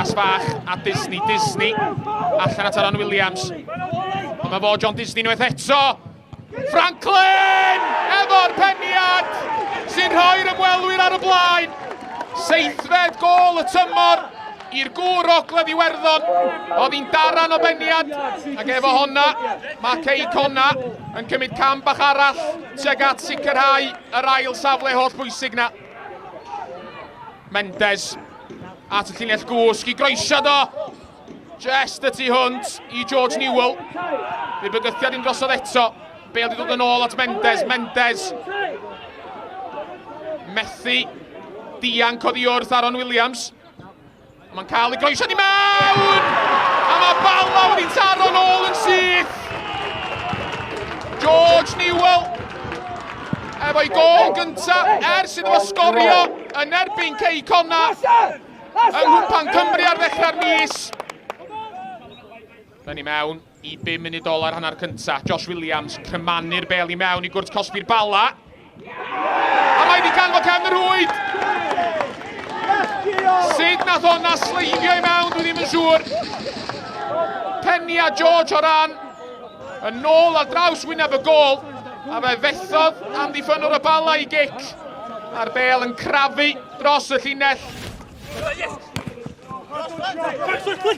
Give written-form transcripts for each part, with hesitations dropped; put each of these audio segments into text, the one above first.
Pas fach a Disney, allan at Aaron Williams. Mae fo John Disney unwaith eto. Franklin efo'r peniad sy'n rhoi'r ymwelwyr ar y blaen. 7th gôl y tymor i'r gŵr Ogledd Iwerddon. Oedd hi'n daran o beniad ac efo honna mae Gei Connah yn cymryd cam bach arall tuag at sicrhau yr ail safle holl bwysig na. Mendes at y llinell gwsg i groesio do. Just y tu hwnt i George Newell. Fe bygythiad un drosodd eto. Bale wedi dod yn ôl at Mendes. Methu dianc oddi wrth Aaron Williams. Mae'n cael ei groesio ni mewn! A mae Bala wedi taro nôl yn syth. George Newell efo'i gôl gynta ers iddo fo sgorio yn erbyn Gei Connah yng nghwmpan Cymru ar ddechrau'r mis. Fyny mewn i 5 munud ar hanner cynta. Josh Williams cymanu'r bel i mewn i gwrdd cosbi'r Bala. A mae wedi canfod cefn yr hwyd. Sut nath honna sleifio i mewn, dwi ddim yn siŵr. Penny a George o ran. Yn ôl ar draws wyneb y gôl. A fe fethodd am ddiffynwr y Bala i gic. A'r bel yn crafu dros y llinell.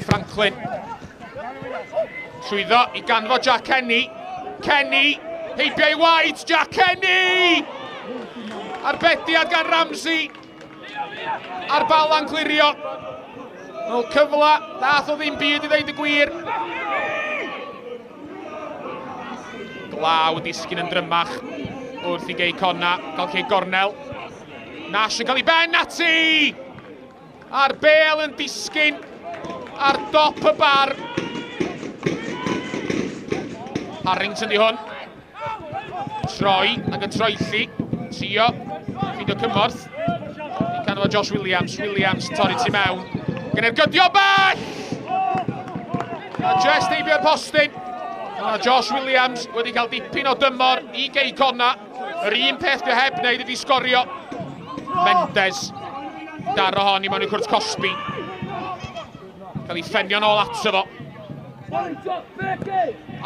Franklin. Llwyddo i ganfod Jack Kenny. Heibio i waed, Jack Kenny! Arbediad gan Ramsey. A'r Bala'n clirio. Wel cyfla, dath o ddim byd i ddeud y gwir. Glaw disgyn yn drymach wrth i Gei Connah gael Gei Gornel. Nash yn cael ei ben ati! A'r bel yn disgyn ar dop y bar. Harrington di hwn. Troi ac yn troelli. Trio, ffidio cymorth. I canfod Josh Williams. Williams torri tu mewn. Gyda'r gydio bell! A just eibio'r postyn. A Josh Williams wedi cael dipyn o dymor i Gei Connah. Yr un peth dy heb wneud ydi sgorio. Mendes. Daro hon i mewn i cwrt Cosby. Cael ei ffenio nôl ato fo.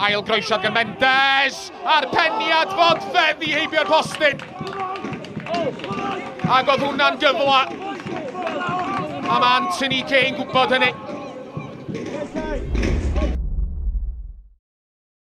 Ail groesiad gan Mendes. A'r peniad fod feddi heibio'r postyn. Ac oedd hwnna'n gyfla. A mae Anthony Kane'n gwybod hynny.